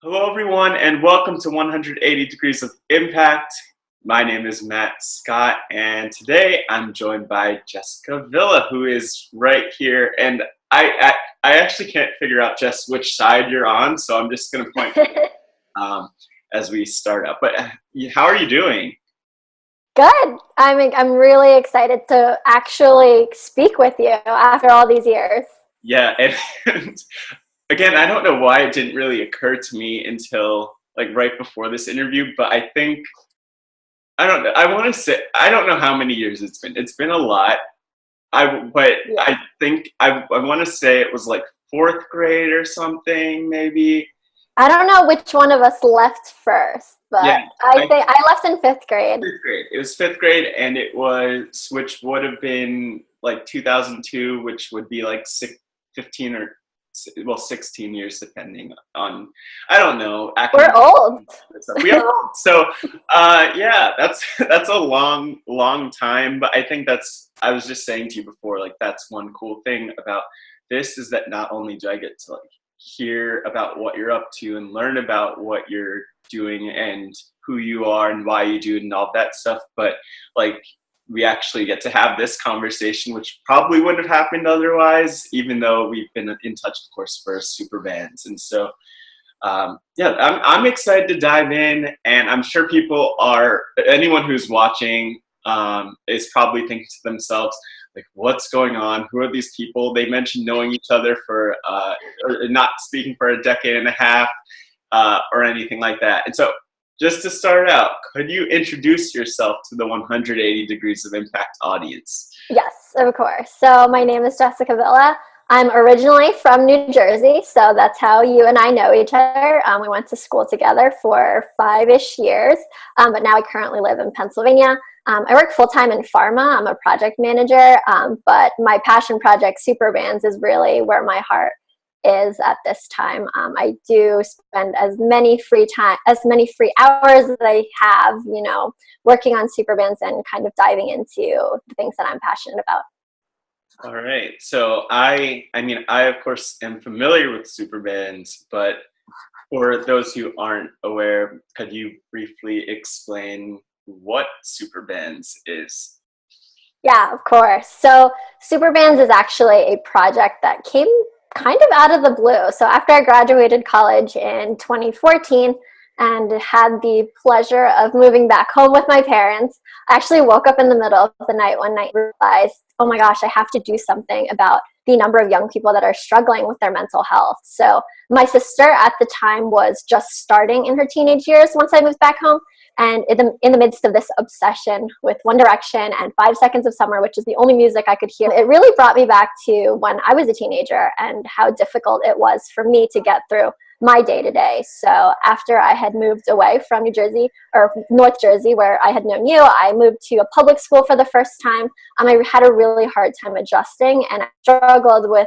Hello, everyone, and welcome to 180 Degrees of Impact. My name is Matt Scott, and today I'm joined by Jessica Villa, who is right here. And I actually can't figure out just which side you're on, so I'm just going to point um, as we start up. But how are you doing? Good. I'm really excited to actually speak with you after all these years. Yeah, and again, I don't know why it didn't really occur to me until like right before this interview, but I think I don't know. I want to say I don't know how many years it's been. It's been a lot. But Yeah. I think I want to say it was like fourth grade or something, maybe. I don't know which one of us left first, Yeah, but I I think I left in fifth grade. fifth grade. It was fifth grade, and it was which would have been like 2002, which would be like 15 or 16 years, depending on I don't know We're academic old. stuff. We are so yeah, that's that's a long time. But I think that's I was just saying to you before, like that's one cool thing about this is that not only do I get to like hear about what you're up to and learn about what you're doing and who you are and why you do it and all that stuff, but like we actually get to have this conversation, which probably wouldn't have happened otherwise, even though we've been in touch, of course, for super bands. And so yeah, I'm excited to dive in, and I'm sure people are, anyone who's watching is probably thinking to themselves, like, what's going on? Who are these people? They mentioned knowing each other for, or not speaking for a decade and a half, or anything like that. And so, just to start out, could you introduce yourself to the 180 Degrees of Impact audience? Yes, of course. So my name is Jessica Villa. I'm originally from New Jersey, so that's how you and I know each other. We went to school together for 5-ish years, but now I currently live in Pennsylvania. I work full-time in pharma. I'm a project manager, but my passion project, Superbands, is really where my heart is at this time. I do spend as many free hours as I have, working on Superbands and kind of diving into the things that I'm passionate about. All right. So I mean, I of course am familiar with super bands, but for those who aren't aware, could you briefly explain what super bands is? Yeah, of course. So Superbands is actually a project that came kind of out of the blue. So after I graduated college in 2014 and had the pleasure of moving back home with my parents, I actually woke up in the middle of the night one night and realized, oh my gosh, I have to do something about the number of young people that are struggling with their mental health. So my sister at the time was just starting in her teenage years once I moved back home. And in the midst of this obsession with One Direction and 5 Seconds of Summer, which is the only music I could hear, it really brought me back to when I was a teenager and how difficult it was for me to get through my day to day. So after I had moved away from New Jersey or North Jersey, where I had known you, I moved to a public school for the first time. I had a really hard time adjusting, and I struggled with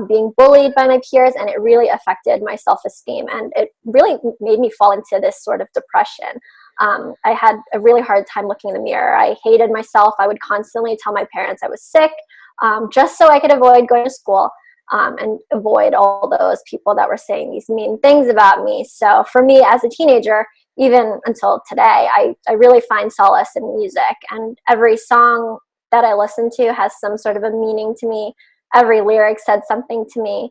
being bullied by my peers, and it really affected my self-esteem, and it really made me fall into this sort of depression. I had a really hard time looking in the mirror. I hated myself. I would constantly tell my parents I was sick, just so I could avoid going to school, and avoid all those people that were saying these mean things about me. So for me as a teenager, even until today, I really find solace in music, and every song that I listen to has some sort of a meaning to me. Every lyric said something to me.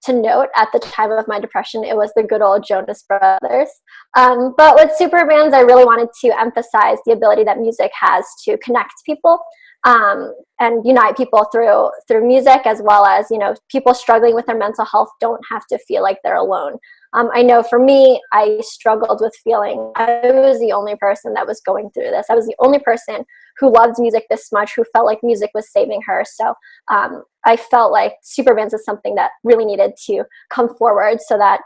To note, at the time of my depression, it was the good old Jonas Brothers. But with Superbands, I really wanted to emphasize the ability that music has to connect people, and unite people through music, as well as, people struggling with their mental health don't have to feel like they're alone. I know for me, I struggled with feeling I was the only person that was going through this. I was the only person who loved music this much, who felt like music was saving her. So I felt like Superbands is something that really needed to come forward so that,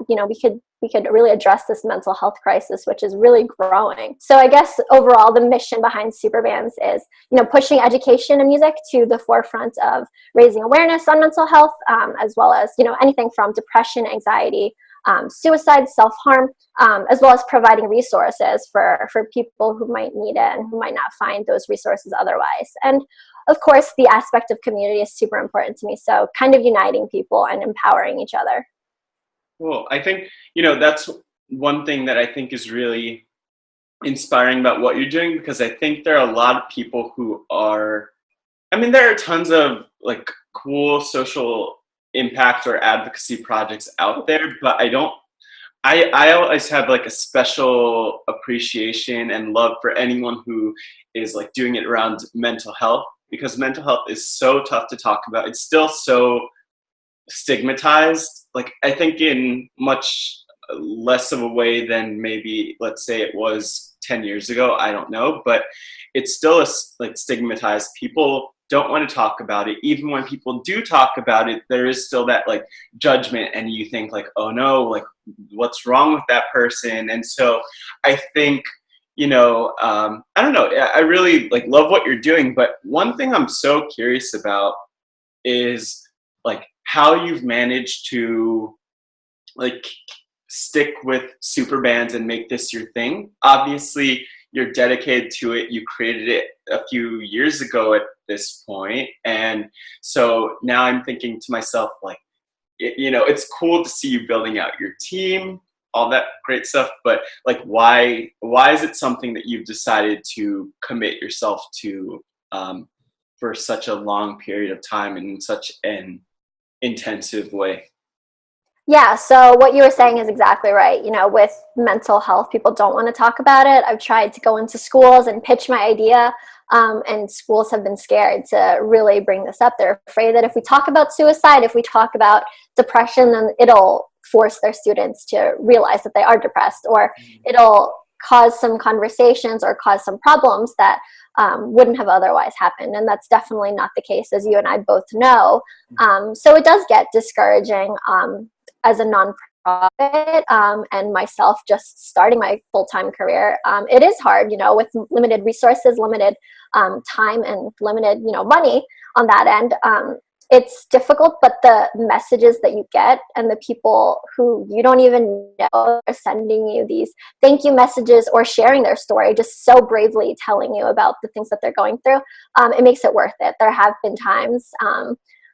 we could really address this mental health crisis, which is really growing. So I guess overall, the mission behind Superbands is, pushing education and music to the forefront of raising awareness on mental health, as well as, anything from depression, anxiety, suicide, self-harm, as well as providing resources for people who might need it and who might not find those resources otherwise. And of course, the aspect of community is super important to me. So kind of uniting people and empowering each other. Cool. I think, that's one thing that I think is really inspiring about what you're doing, because I think there are a lot of people who are, I mean, there are tons of like cool social impact or advocacy projects out there, but I always have like a special appreciation and love for anyone who is like doing it around mental health, because mental health is so tough to talk about. It's still so stigmatized, like I think in much less of a way than maybe, let's say, it was 10 years ago. I don't know, but it's still like stigmatized. People don't want to talk about it. Even when people do talk about it, there is still that like judgment, and you think like, oh no, like what's wrong with that person? And so I think, I don't know, I really like love what you're doing, but one thing I'm so curious about is like how you've managed to like stick with super bands and make this your thing. Obviously you're dedicated to it, you created it a few years ago at this point, and so now I'm thinking to myself like, it's cool to see you building out your team, all that great stuff, but like why is it something that you've decided to commit yourself to, for such a long period of time and in such an intensive way? Yeah, so what you were saying is exactly right. With mental health, people don't want to talk about it. I've tried to go into schools and pitch my idea, and schools have been scared to really bring this up. They're afraid that if we talk about suicide, if we talk about depression, then it'll force their students to realize that they are depressed, or it'll cause some conversations or cause some problems that wouldn't have otherwise happened. And that's definitely not the case, as you and I both know. So it does get discouraging. As a nonprofit, and myself just starting my full-time career, it is hard, with limited resources, limited time, and limited, money on that end. It's difficult, but the messages that you get and the people who you don't even know are sending you these thank you messages or sharing their story, just so bravely telling you about the things that they're going through, it makes it worth it. There have been times,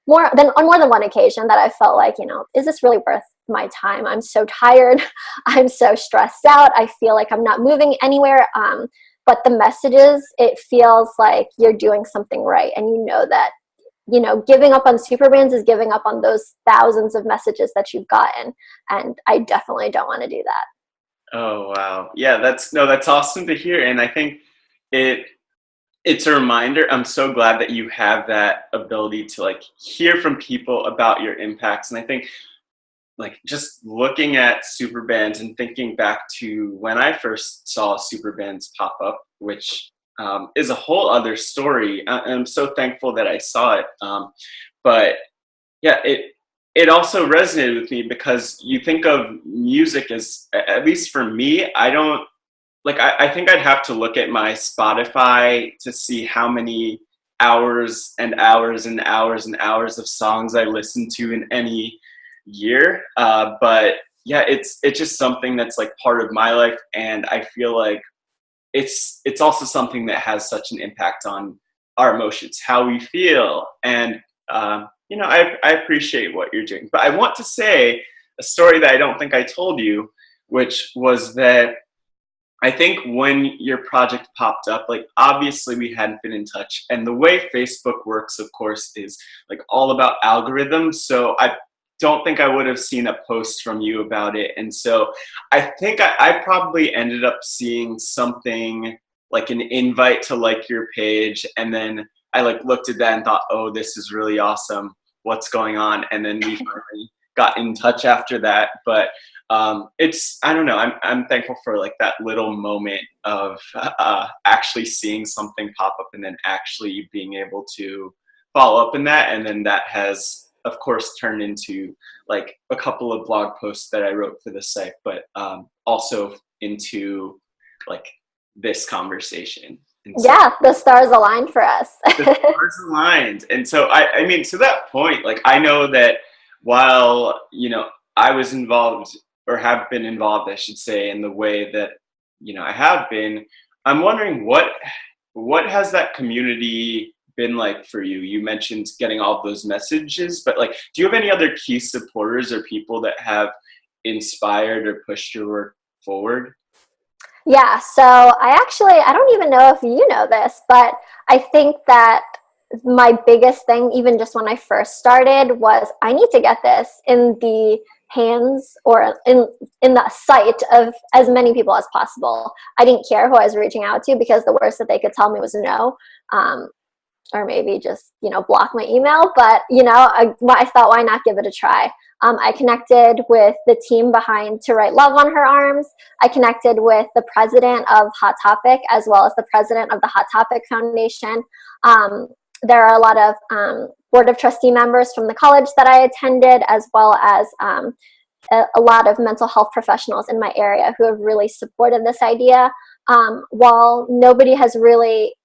more than one occasion, that I felt like, is this really worth my time? I'm so tired. I'm so stressed out. I feel like I'm not moving anywhere. But the messages, it feels like you're doing something right. And that, giving up on Superbands is giving up on those thousands of messages that you've gotten. And I definitely don't want to do that. Oh, wow. Yeah, that's awesome to hear. And I think it's a reminder. I'm so glad that you have that ability to like hear from people about your impacts. And I think like just looking at super bands and thinking back to when I first saw super bands pop up, which is a whole other story. I'm so thankful that I saw it. But yeah, it also resonated with me, because you think of music as, at least for me, I don't, like I think I'd have to look at my Spotify to see how many hours and hours and hours and hours of songs I listen to in any year. But yeah, it's just something that's like part of my life, and I feel like it's also something that has such an impact on our emotions, how we feel, and I appreciate what you're doing. But I want to say a story that I don't think I told you, which was that I think when your project popped up, like obviously we hadn't been in touch, and the way Facebook works, of course, is like all about algorithms. So I don't think I would have seen a post from you about it. And so I think I probably ended up seeing something like an invite to like your page. And then I like looked at that and thought, oh, this is really awesome. What's going on? And then we finally got in touch after that. But I don't know, I'm thankful for like that little moment of actually seeing something pop up and then actually being able to follow up in that. And then that has, of course, turned into like a couple of blog posts that I wrote for the site, but also into like this conversation. And so, Yeah, the stars aligned for us. the stars aligned. And so I mean, to that point, like I know that while, I was involved, or have been involved, I should say, in the way that, I have been, I'm wondering what has that community been like for you? You mentioned getting all of those messages, but like, do you have any other key supporters or people that have inspired or pushed your work forward? Yeah, so I don't even know if you know this, but I think that my biggest thing, even just when I first started, was I need to get this in the hands or in the sight of as many people as possible. I didn't care who I was reaching out to because the worst that they could tell me was no. Or maybe just, block my email. But, I thought, why not give it a try? I connected with the team behind To Write Love on Her Arms. I connected with the president of Hot Topic as well as the president of the Hot Topic Foundation. There are a lot of board of trustee members from the college that I attended, as well as a lot of mental health professionals in my area who have really supported this idea. While nobody has really,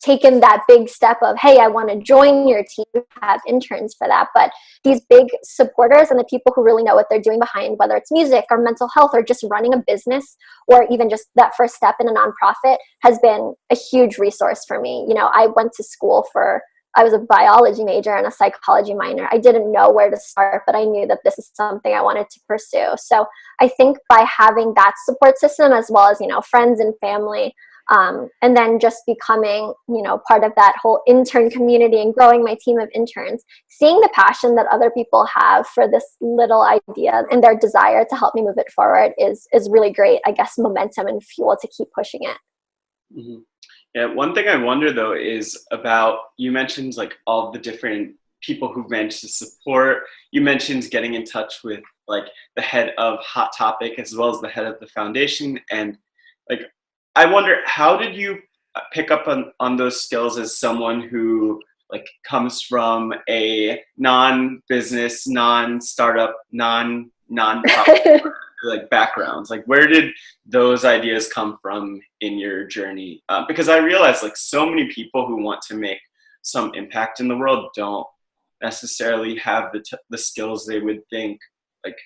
taken that big step of, hey, I want to join your team, have interns for that. But these big supporters and the people who really know what they're doing behind, whether it's music or mental health or just running a business or even just that first step in a nonprofit, has been a huge resource for me. I went to school I was a biology major and a psychology minor. I didn't know where to start, but I knew that this is something I wanted to pursue. So I think by having that support system, as well as, friends and family, and then just becoming, part of that whole intern community and growing my team of interns, seeing the passion that other people have for this little idea and their desire to help me move it forward is really great, I guess, momentum and fuel to keep pushing it. Mm-hmm. Yeah, one thing I wonder though is about, you mentioned like all the different people who've managed to support. You mentioned getting in touch with like the head of Hot Topic as well as the head of the foundation, and like I wonder, how did you pick up on those skills as someone who like comes from a non-business, non-startup, non-profit like backgrounds? Like, where did those ideas come from in your journey? Because I realize like so many people who want to make some impact in the world don't necessarily have the skills they would think like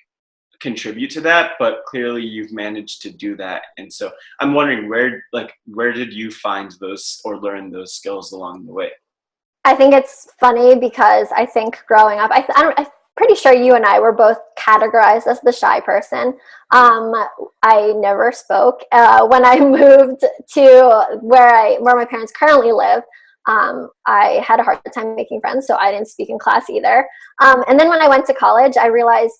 contribute to that, but clearly you've managed to do that. And so I'm wondering where did you find those or learn those skills along the way? I think it's funny because I think growing up, I'm pretty sure you and I were both categorized as the shy person. I never spoke. When I moved to where my parents currently live, I had a hard time making friends, so I didn't speak in class either. And then when I went to college, I realized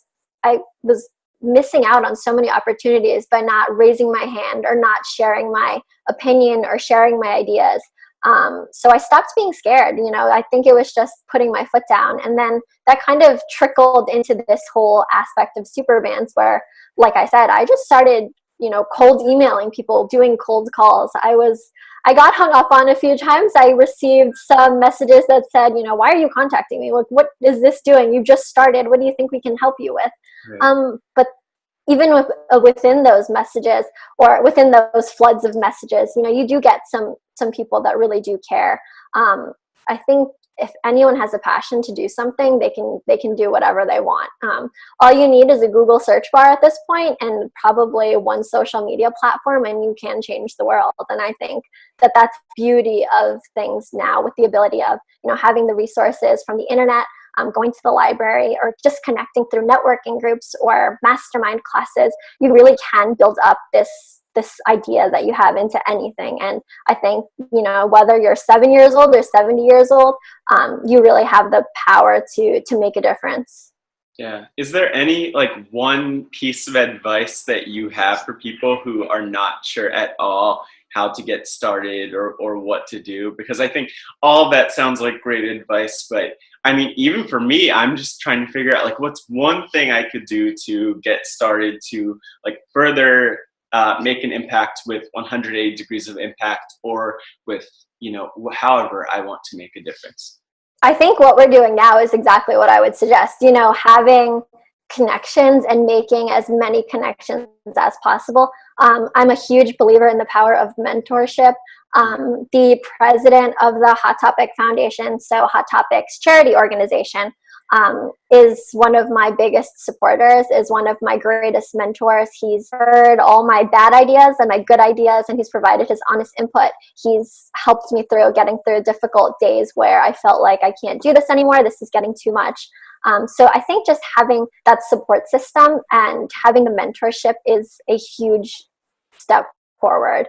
I was missing out on so many opportunities by not raising my hand or not sharing my opinion or sharing my ideas. So I stopped being scared. I think it was just putting my foot down. And then that kind of trickled into this whole aspect of Superbands where, like I said, I just started, cold emailing people, doing cold calls. I got hung up on a few times. I received some messages that said, why are you contacting me? What is this doing? You just started. What do you think we can help you with? Right. But even within those messages or within those floods of messages, you do get some people that really do care. I think if anyone has a passion to do something, they can do whatever they want. All you need is a Google search bar at this point and probably one social media platform, and you can change the world. And I think that that's the beauty of things now, with the ability of having the resources from the internet, going to the library, or just connecting through networking groups or mastermind classes. You really can build up this idea that you have into anything. And I think, whether you're 7 years old or 70 years old, you really have the power to make a difference. Yeah. Is there any one piece of advice that you have for people who are not sure at all how to get started or what to do? Because I think all that sounds like great advice, but I mean, even for me, I'm just trying to figure out what's one thing I could do to get started to further make an impact with 180 degrees of impact, or with, however I want to make a difference. I think what we're doing now is exactly what I would suggest, having connections and making as many connections as possible. I'm a huge believer in the power of mentorship. The president of the Hot Topic Foundation, so Hot Topic's charity organization, is one of my biggest supporters, is one of my greatest mentors. He's heard all my bad ideas and my good ideas, and he's provided his honest input. He's helped me through getting through difficult days where I felt like I can't do this anymore. This is getting too much. So I think just having that support system and having the mentorship is a huge step forward.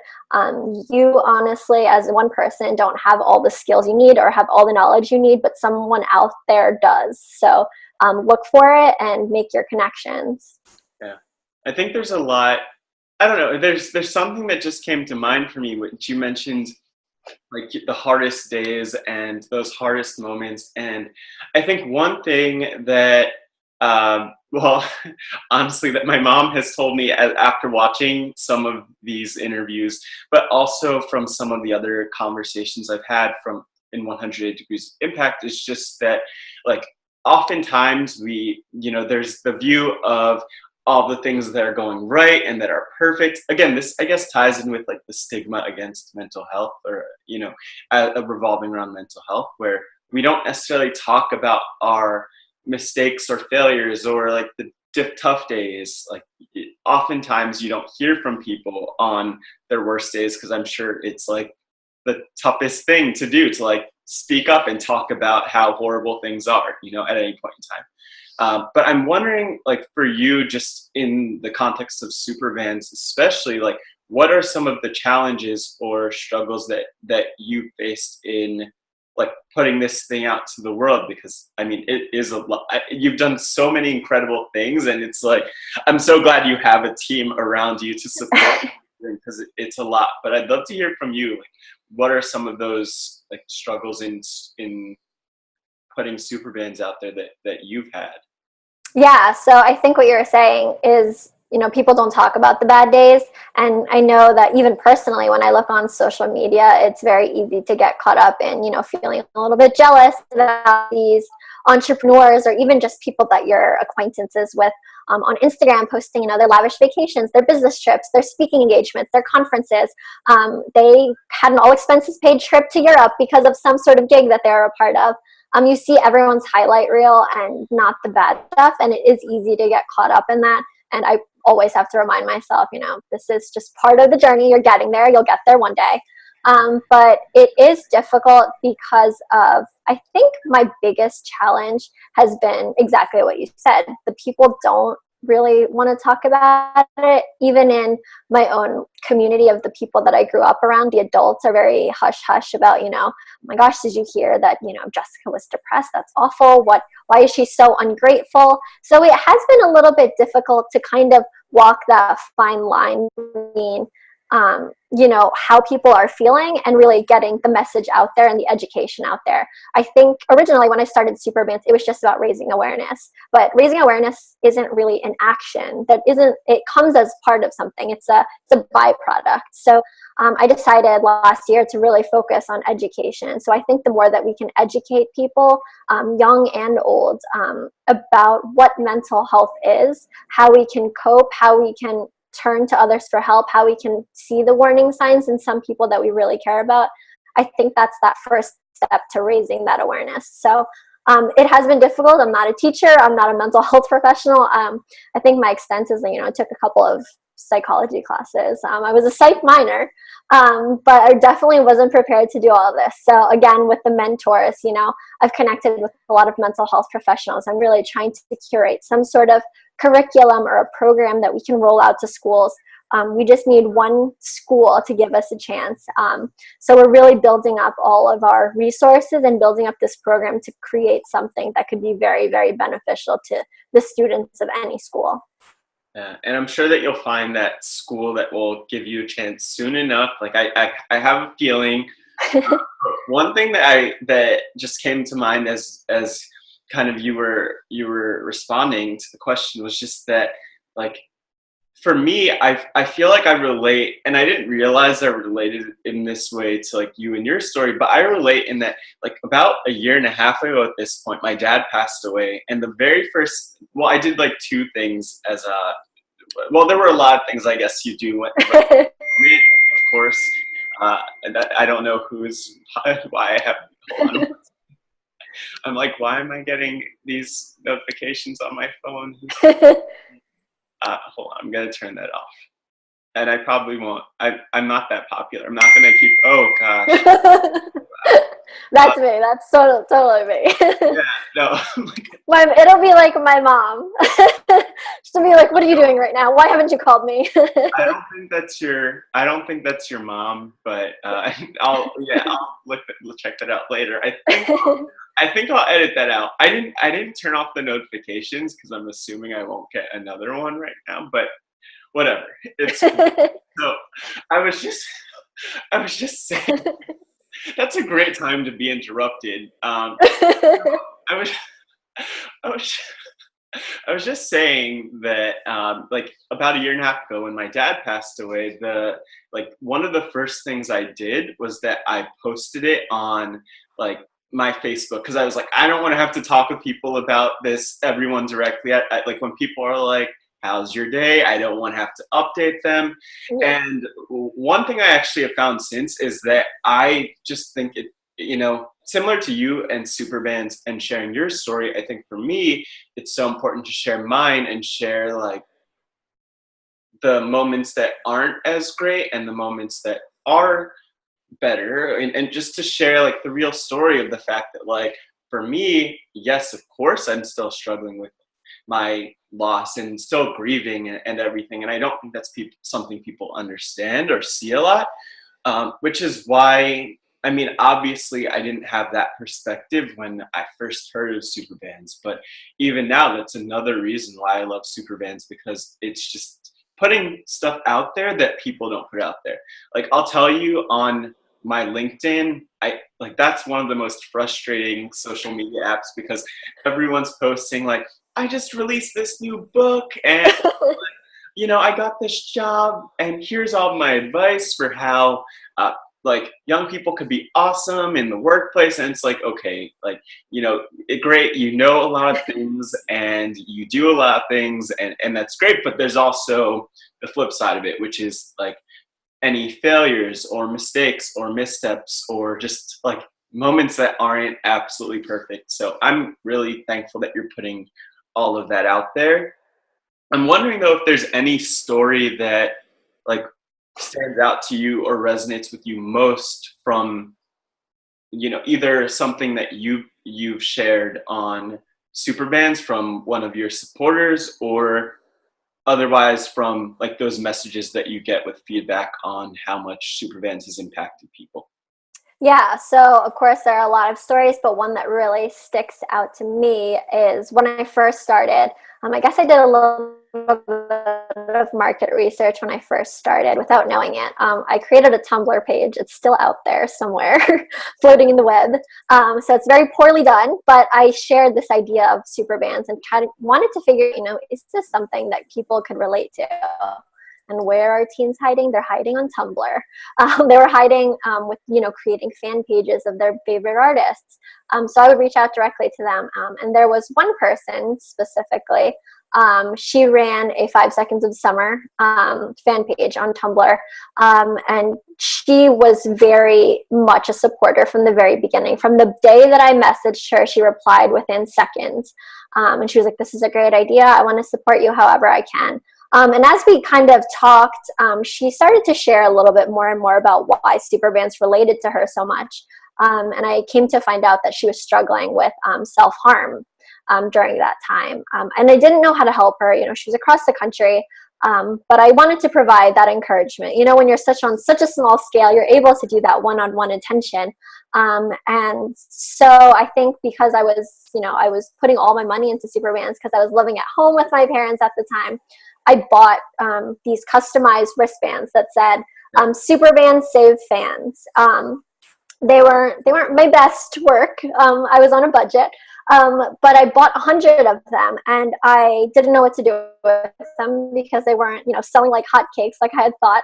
You honestly, as one person, don't have all the skills you need or have all the knowledge you need, but someone out there does. So look for it and make your connections. Yeah, I think there's a lot. I don't know. There's something that just came to mind for me, which you mentioned, like the hardest days and those hardest moments. And I think one thing that, well, honestly, that my mom has told me after watching some of these interviews, but also from some of the other conversations I've had from in 108 Degrees of Impact, is just that, like, oftentimes there's the view of all the things that are going right and that are perfect. Again, this, I guess, ties in with like the stigma against mental health, or revolving around mental health, where we don't necessarily talk about our mistakes or failures or like the tough days. Like, oftentimes you don't hear from people on their worst days, because I'm sure it's like the toughest thing to do, to like speak up and talk about how horrible things are, at any point in time. But I'm wondering, like, for you, just in the context of Supervans, especially, like, what are some of the challenges or struggles that you faced in, like, putting this thing out to the world? Because I mean, it is a lot. You've done so many incredible things, and it's like, I'm so glad you have a team around you to support you, because it's a lot. But I'd love to hear from you. Like, what are some of those, like, struggles in putting Supervans out there that you've had? Yeah, so I think what you're saying is, people don't talk about the bad days. And I know that even personally, when I look on social media, it's very easy to get caught up in, feeling a little bit jealous about these entrepreneurs, or even just people that you're acquaintances with on Instagram, posting, their lavish vacations, their business trips, their speaking engagements, their conferences. They had an all expenses paid trip to Europe because of some sort of gig that they're a part of. You see everyone's highlight reel and not the bad stuff, and it is easy to get caught up in that. And I always have to remind myself, this is just part of the journey. You're getting there. You'll get there one day. But it is difficult because of, I think my biggest challenge has been exactly what you said. The people don't really want to talk about it. Even in my own community of the people that I grew up around, the adults are very hush hush about, oh my gosh, did you hear that, Jessica was depressed? That's awful. Why is she so ungrateful? So it has been a little bit difficult to kind of walk that fine line between how people are feeling and really getting the message out there and the education out there. I think originally when I started Supervans, it was just about raising awareness, but raising awareness isn't really an action. It comes as part of something. It's a byproduct. So I decided last year to really focus on education. So I think the more that we can educate people, young and old, about what mental health is, how we can cope, how we can turn to others for help, how we can see the warning signs in some people that we really care about. I think that's that first step to raising that awareness. So it has been difficult. I'm not a teacher. I'm not a mental health professional. I think my extent is, I took a couple of psychology classes. I was a psych minor, but I definitely wasn't prepared to do all of this. So again, with the mentors, I've connected with a lot of mental health professionals. I'm really trying to curate some sort of curriculum or a program that we can roll out to schools. We just need one school to give us a chance. So we're really building up all of our resources and building up this program to create something that could be very, very beneficial to the students of any school. Yeah, and I'm sure that you'll find that school that will give you a chance soon enough. Like, I have a feeling. One thing that just came to mind as kind of you were responding to the question was just that, like, for me, I feel like I relate, and I didn't realize I related in this way to, like, you and your story, but I relate in that, like, about a year and a half ago at this point, my dad passed away, and the very first, I did like two things as there were a lot of things I guess you do when, of course, and I don't know why I have, hold on. I'm like, why am I getting these notifications on my phone? Hold on, I'm gonna turn that off. And I probably won't. I'm not that popular. I'm not gonna keep. Oh gosh. That's me. That's totally me. Yeah, no, It'll be like my mom. She'll be like, "What are you doing right now? Why haven't you called me?" I don't think that's your mom, but I'll check that out later. I think I'll edit that out. I didn't turn off the notifications because I'm assuming I won't get another one right now, but whatever. It's cool. So I was just I was just saying that's a great time to be interrupted. I was I was I was just saying that, like about a year and a half ago, when my dad passed away, the like one of the first things I did was that I posted it on like my Facebook because I was like, I don't want to have to talk with people about this, everyone directly. Like when people are like, "How's your day?" I don't want to have to update them. Yeah. And one thing I actually have found since is that I just think it, similar to you and Superbands and sharing your story, I think for me, it's so important to share mine and share like the moments that aren't as great and the moments that are better, and just to share like the real story of the fact that like for me, yes, of course I'm still struggling with my loss and still grieving and everything, and I don't think that's something people understand or see a lot, which is why, I mean, obviously, I didn't have that perspective when I first heard of Superbands, but even now, that's another reason why I love Superbands, because it's just putting stuff out there that people don't put out there. Like, I'll tell you on my LinkedIn, that's one of the most frustrating social media apps because everyone's posting like, I just released this new book and I got this job and here's all my advice for how like young people could be awesome in the workplace. And it's like, okay, like, great, a lot of things and you do a lot of things and that's great. But there's also the flip side of it, which is like any failures or mistakes or missteps or just like moments that aren't absolutely perfect. So I'm really thankful that you're putting all of that out there. I'm wondering though if there's any story that like stands out to you or resonates with you most from either something that you've shared on Superbands from one of your supporters or otherwise from like those messages that you get with feedback on how much Superbands has impacted people. Yeah, so of course there are a lot of stories, but one that really sticks out to me is when I first started. I guess I did a little bit of market research when I first started without knowing it. I created a Tumblr page. It's still out there somewhere, floating in the web. So it's very poorly done, but I shared this idea of Superbands and kind of wanted to figure, is this something that people could relate to? And where are teens hiding? They're hiding on Tumblr. They were hiding with, creating fan pages of their favorite artists. So I would reach out directly to them. And there was one person specifically. She ran a 5 Seconds of Summer fan page on Tumblr. And she was very much a supporter from the very beginning. From the day that I messaged her, she replied within seconds. And she was like, "This is a great idea. I want to support you however I can." And as we kind of talked, she started to share a little bit more and more about why Superbands related to her so much. And I came to find out that she was struggling with self-harm during that time. And I didn't know how to help her. She was across the country. But I wanted to provide that encouragement. When you're on such a small scale, you're able to do that one-on-one attention. And so I think because I was putting all my money into Superbands because I was living at home with my parents at the time, I bought these customized wristbands that said Superbands Save Fans. They weren't my best work. I was on a budget, but I bought 100 of them, and I didn't know what to do with them because they weren't, selling like hotcakes like I had thought.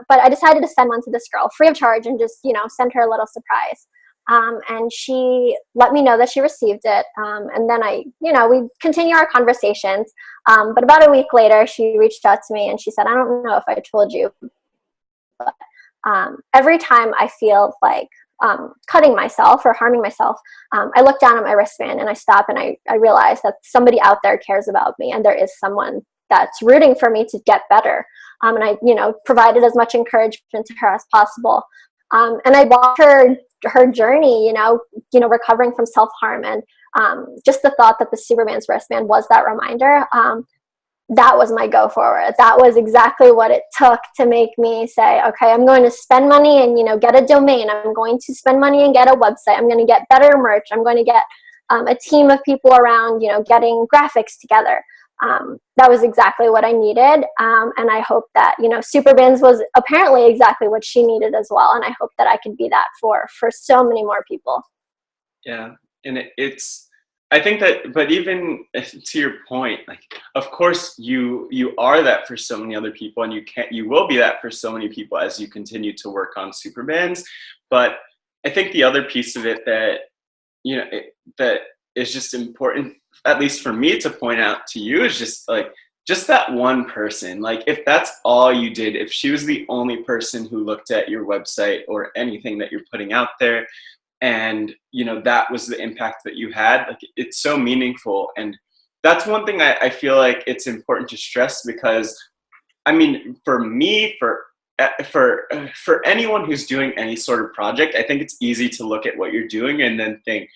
But I decided to send one to this girl free of charge and just, send her a little surprise. And she let me know that she received it. And then we continue our conversations. But about a week later, she reached out to me and she said, "I don't know if I told you, but every time I feel like cutting myself or harming myself, I look down at my wristband and I stop and I realize that somebody out there cares about me and there is someone that's rooting for me to get better." And I, provided as much encouragement to her as possible. And I watched her journey, recovering from self-harm, and just the thought that the Superman's wristband was that reminder. That was my go forward. That was exactly what it took to make me say, okay, I'm going to spend money and, get a domain. I'm going to spend money and get a website. I'm going to get better merch. I'm going to get a team of people around, getting graphics together. That was exactly what I needed. And I hope that, Superbins was apparently exactly what she needed as well. And I hope that I could be that for so many more people. Yeah. And I think that, but even to your point, like, of course you are that for so many other people, and you will be that for so many people as you continue to work on Superbands. But I think the other piece of it that, that is just important, at least for me to point out to you, is just that one person. Like, if that's all you did, if she was the only person who looked at your website or anything that you're putting out there, and that was the impact that you had, like, it's so meaningful. And that's one thing I feel like it's important to stress, because I mean, for me, for anyone who's doing any sort of project, I think it's easy to look at what you're doing and then think,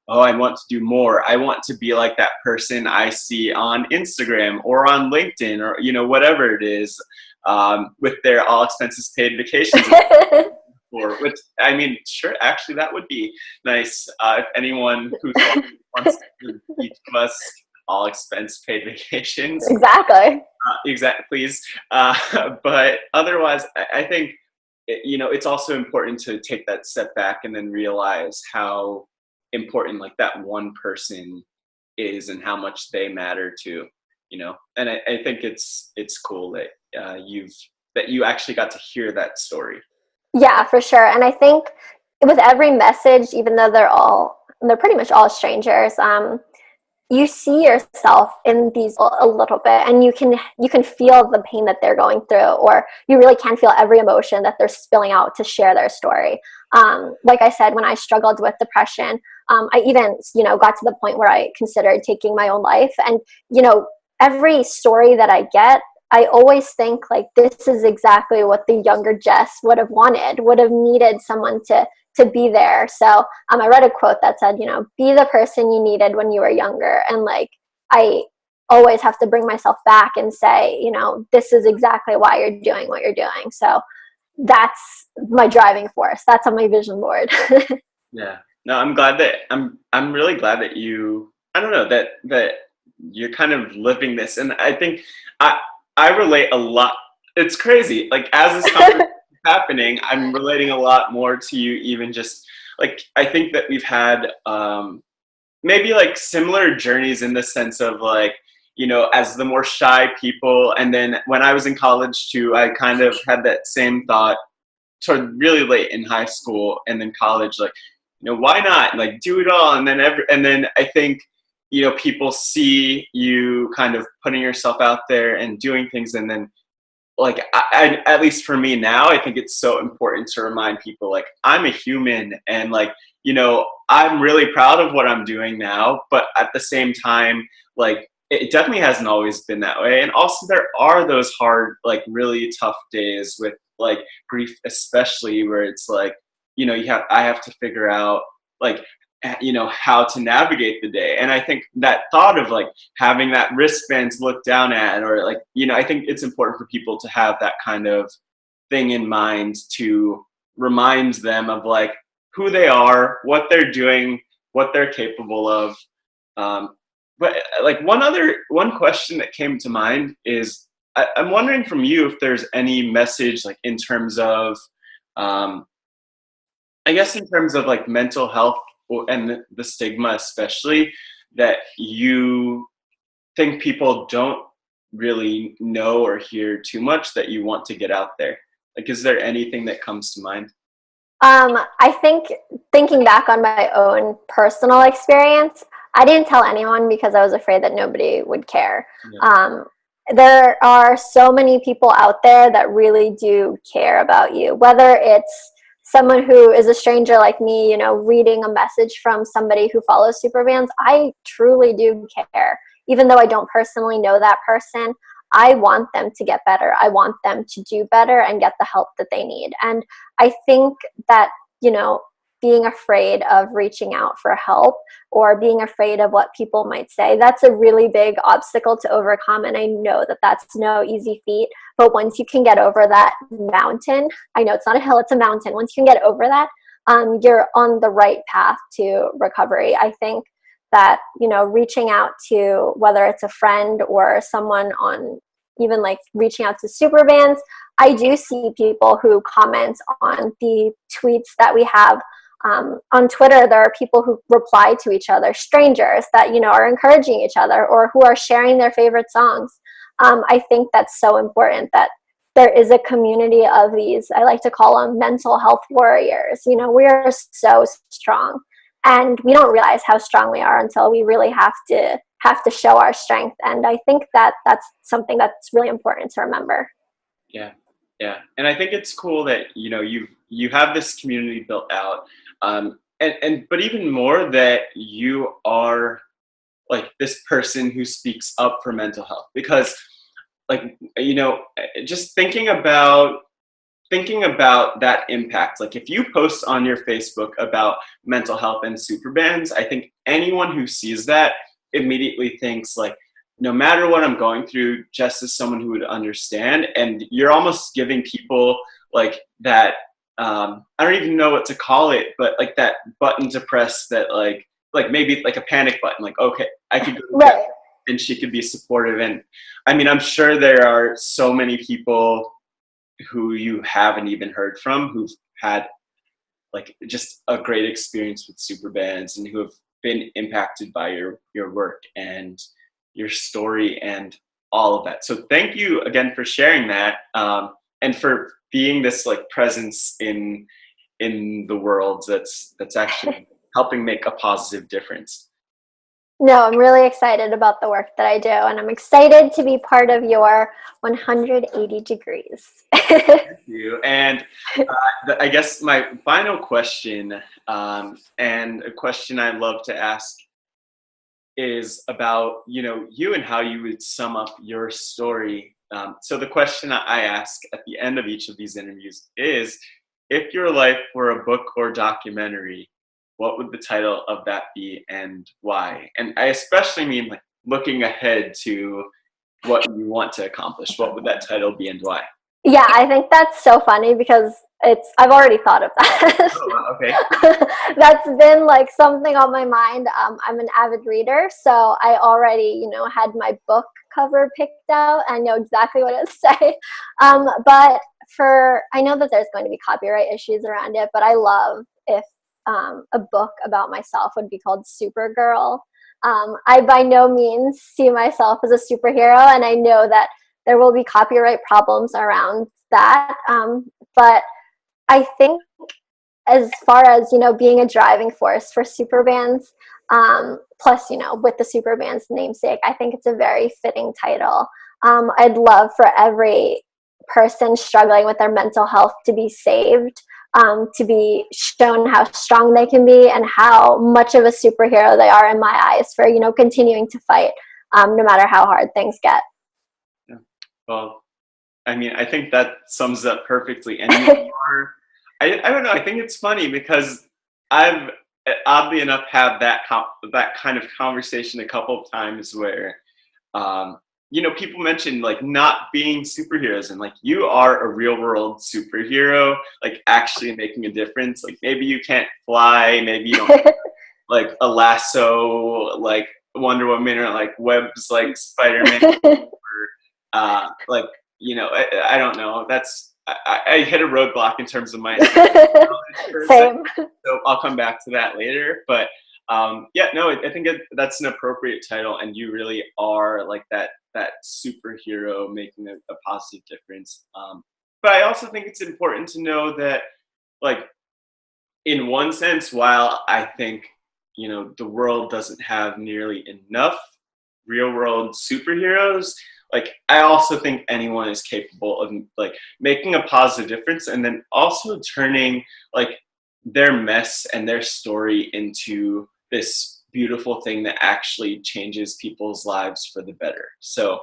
oh, I want to do more. I want to be like that person I see on Instagram or on LinkedIn, or whatever it is, with their all expenses paid vacations. Which, I mean, sure, actually, that would be nice if anyone who wants to each of us all expense paid vacations. Exactly. Exactly, please. But otherwise, I think, it's also important to take that step back and then realize how important, like, that one person is and how much they matter to, and I think it's cool that you actually got to hear that story. Yeah, for sure. And I think with every message, even though they're pretty much all strangers, you see yourself in these a little bit, and you can feel the pain that they're going through, or you really can feel every emotion that they're spilling out to share their story. Like I said, when I struggled with depression, I even, got to the point where I considered taking my own life. And, every story that I get, I always think, like, this is exactly what the younger Jess would have needed someone to be there. So I read a quote that said, be the person you needed when you were younger. And, like, I always have to bring myself back and say, this is exactly why you're doing what you're doing. So that's my driving force. That's on my vision board. Yeah. No, I'm really glad that I don't know, that you're kind of living this. And I think I relate a lot. It's crazy. Like, as this conversation is happening, I'm relating a lot more to you, even just, like, I think that we've had maybe, like, similar journeys in the sense of, like, as the more shy people. And then when I was in college too, I kind of had that same thought toward really late in high school and then college, like, why not, like, do it all? And then I think, people see you kind of putting yourself out there and doing things. And then, like, I at least for me now, I think it's so important to remind people, like, I'm a human, and, like, I'm really proud of what I'm doing now, but at the same time, like, it definitely hasn't always been that way. And also, there are those hard, like, really tough days with, like, grief, especially, where it's like, I have to figure out, like, how to navigate the day. And I think that thought of, like, having that wristband to look down at, or, like, I think it's important for people to have that kind of thing in mind, to remind them of, like, who they are, what they're doing, what they're capable of. But, like, one question that came to mind is, I'm wondering from you if there's any message, like, in terms of, I guess, in terms of, like, mental health and the stigma, especially, that you think people don't really know or hear too much, that you want to get out there. Like, is there anything that comes to mind? I think, thinking back on my own personal experience, I didn't tell anyone because I was afraid that nobody would care. Yeah. There are so many people out there that really do care about you, whether it's someone who is a stranger like me, reading a message from somebody who follows Superbands. I truly do care. Even though I don't personally know that person, I want them to get better. I want them to do better and get the help that they need. And I think that, being afraid of reaching out for help or being afraid of what people might say, that's a really big obstacle to overcome. And I know that that's no easy feat. But once you can get over that mountain, I know it's not a hill, it's a mountain. Once you can get over that, you're on the right path to recovery. I think that, reaching out to, whether it's a friend or someone on, even like reaching out to super bands, I do see people who comment on the tweets that we have on Twitter. There are people who reply to each other, strangers that, are encouraging each other or who are sharing their favorite songs. I think that's so important, that there is a community of these, I like to call them mental health warriors. We are so strong, and we don't realize how strong we are until we really have to show our strength. And I think that that's something that's really important to remember. Yeah. Yeah. And I think it's cool that, you have this community built out. But even more that you are like this person who speaks up for mental health, because like, just thinking about that impact, like if you post on your Facebook about mental health and super bands, I think anyone who sees that immediately thinks like, no matter what I'm going through, Jess is someone who would understand. And you're almost giving people like that, I don't even know what to call it, but like that button to press, that like maybe like a panic button, like, okay, I could go to Right. Jess and she could be supportive. And I mean, I'm sure there are so many people who you haven't even heard from who've had like just a great experience with super bands and who have been impacted by your work and your story and all of that. So thank you again for sharing that, and for being this like presence in the world that's actually helping make a positive difference. No, I'm really excited about the work that I do, and I'm excited to be part of your 180 degrees. Thank you. And I guess my final question, and a question I love to ask, is about you and how you would sum up your story. So the question I ask at the end of each of these interviews is, if your life were a book or documentary, what would the title of that be and why? And I especially mean like looking ahead to what you want to accomplish. What would that title be and why? Yeah, I think that's so funny because I've already thought of that. Oh, wow, okay. That's been like something on my mind. I'm an avid reader, so I already, had my book cover picked out. I know exactly what it say. But I know that there's going to be copyright issues around it, but I love if a book about myself would be called Supergirl. I by no means see myself as a superhero, and I know that there will be copyright problems around that. But I think as far as, being a driving force for super bands, plus, with the super band's namesake, I think it's a very fitting title. I'd love for every person struggling with their mental health to be saved, to be shown how strong they can be and how much of a superhero they are in my eyes for, continuing to fight, no matter how hard things get. Yeah. Well, I mean, I think that sums up perfectly. And you are, I don't know, I think it's funny because I've oddly enough had that kind of conversation a couple of times where, people mention like not being superheroes, and like you are a real world superhero, like actually making a difference. Like maybe you can't fly, maybe you don't have, like a lasso like Wonder Woman or like webs like Spider-Man, or like I don't know. That's I hit a roadblock in terms of my Same. so I'll come back to that later. But I think that's an appropriate title, and you really are like that superhero making a positive difference. But I also think it's important to know that, like, in one sense, while I think the world doesn't have nearly enough real world superheroes, like I also think anyone is capable of like making a positive difference, and then also turning like their mess and their story into this beautiful thing that actually changes people's lives for the better. So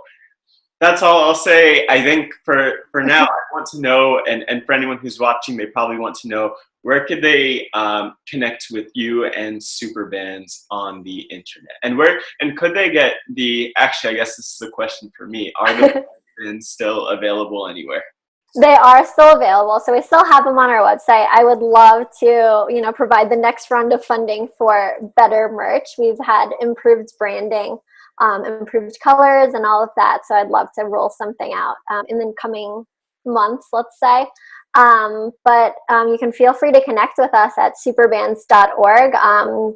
That's all I'll say. I think for now, I want to know, and for anyone who's watching, they probably want to know, where could they connect with you and Superbands on the internet, and could they get the? Actually, I guess this is a question for me. Are the bands still available anywhere? They are still available, so we still have them on our website. I would love to, provide the next round of funding for better merch. We've had improved branding, improved colors, and all of that. So I'd love to roll something out in the coming months, let's say. But you can feel free to connect with us at superbands.org.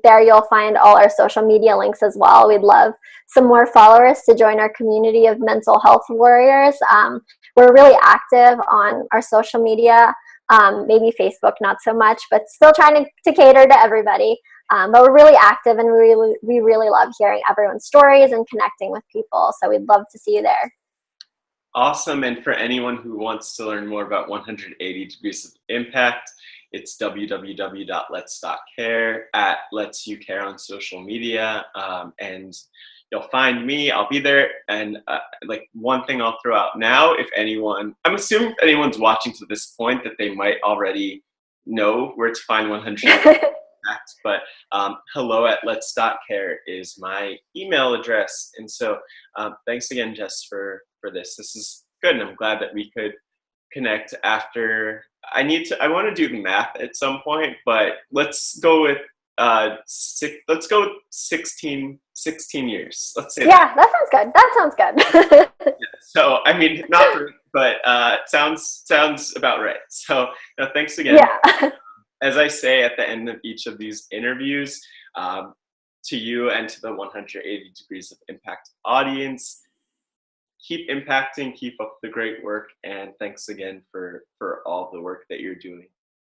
There you'll find all our social media links as well. We'd love some more followers to join our community of mental health warriors. We're really active on our social media, maybe Facebook not so much, but still trying to cater to everybody. But we're really active, and we really love hearing everyone's stories and connecting with people. So we'd love to see you there. Awesome. And for anyone who wants to learn more about 180 Degrees of Impact, it's www.lets.care, at Let's You Care on social media. And you'll find me. I'll be there. And like one thing I'll throw out now, I'm assuming if anyone's watching to this point that they might already know where to find 180 Impact, but hello@lets.care is my email address. And so thanks again, Jess, for this. This is good, and I'm glad that we could connect after. I want to do the math at some point, but let's go with 16 years. Let's say that sounds good. That sounds good. Yeah, so I mean, not for, but sounds about right. So thanks again. Yeah. As I say at the end of each of these interviews, to you and to the 180 Degrees of Impact audience, keep impacting, keep up the great work, and thanks again for all the work that you're doing.